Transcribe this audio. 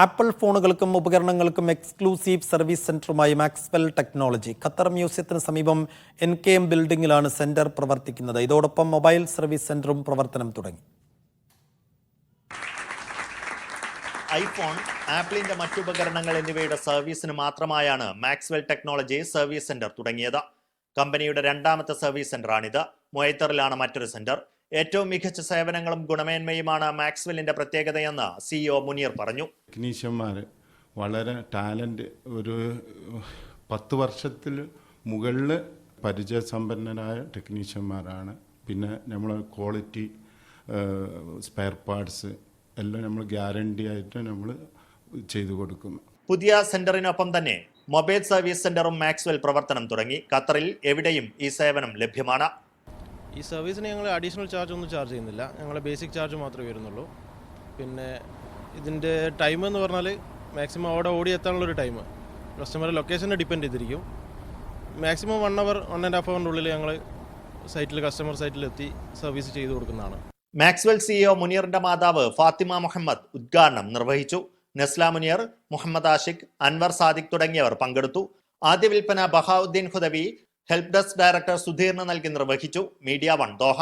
Apple ഫോണുകൾക്കും ഉപകരണങ്ങൾക്കും exclusive service സെന്ററുമായി മാക്സ്വെൽ ടെക്നോളജി ഖത്തർ മ്യൂസിയത്തിന് സമീപം NKM ബിൽഡിംഗിലാണ് സെന്റർ പ്രവർത്തിക്കുന്നത്. ഇതോടൊപ്പം മൊബൈൽ സർവീസ് സെന്ററും പ്രവർത്തനം തുടങ്ങി. ഐഫോൺ, ആപ്പിളിന്റെ മറ്റുപകരണങ്ങൾ എന്നിവയുടെ സർവീസിന് മാത്രമായാണ് മാക്സ്വെൽ ടെക്നോളജി സർവീസ് സെന്റർ തുടങ്ങിയത്. കമ്പനിയുടെ രണ്ടാമത്തെ സർവീസ് സെന്ററാണിത്. മുയത്തറിലാണ് മറ്റൊരു സെന്റർ. ഏറ്റവും മികച്ച സേവനങ്ങളും ഗുണമേന്മയുമാണ് മാക്സ്വെല്ലിന്റെ പ്രത്യേകതയെന്ന് CEO മുനീർ പറഞ്ഞു. ടെക്നീഷ്യന്മാർ വളരെ ടാലന്റ്, ഒരു 10 വർഷത്തിൽ മുകളിൽ പരിചയസമ്പന്നരായ ടെക്നീഷ്യന്മാരാണ്. പിന്നെ നമ്മൾ ക്വാളിറ്റി സ്പെയർ പാർട്സ് എല്ലാം നമ്മൾ ഗ്യാരണ്ടി ആയിട്ട് നമ്മൾ ചെയ്തു കൊടുക്കുന്നു. പുതിയ സെന്ററിനൊപ്പം തന്നെ മൊബൈൽ സർവീസ് സെന്ററും മാക്സ്വെൽ പ്രവർത്തനം തുടങ്ങി. ഖത്തറിൽ എവിടെയും ഈ സേവനം ലഭ്യമാണ്. ഈ സർവീസിന് ഞങ്ങൾ അഡീഷണൽ ചാർജ് ഒന്നും ചാർജ് ചെയ്യുന്നില്ല. ഞങ്ങൾ ബേസിക് ചാർജ് മാത്രമേ വരുന്നുള്ളൂ. പിന്നെ ഇതിൻ്റെ ടൈം എന്ന് പറഞ്ഞാൽ മാക്സിമം അവിടെ ഓടിയെത്താനുള്ളൊരു ടൈം കസ്റ്റമറുടെ ലൊക്കേഷനെ ഡിപ്പെൻഡ് ചെയ്തിരിക്കും. മാക്സിമം 1 hour 1.5 hour ഞങ്ങൾ കസ്റ്റമർ സൈറ്റിലെത്തി സർവീസ് ചെയ്തു കൊടുക്കുന്നതാണ്. മാക്സ്വെൽ CEO മുനീറിന്റെ മാതാവ് ഫാത്തിമ മുഹമ്മദ് ഉദ്ഘാടനം നിർവഹിച്ചു. നെസ്ല മുനീർ, മുഹമ്മദ് ആഷിഖ്, അൻവർ സാദിഖ് തുടങ്ങിയവർ പങ്കെടുത്തു. ആദ്യ വിൽപ്പന Bahauddin Hudawi, help desk director സുധീറിന് നൽകി നിർവഹിച്ചു. Media 1 Doha.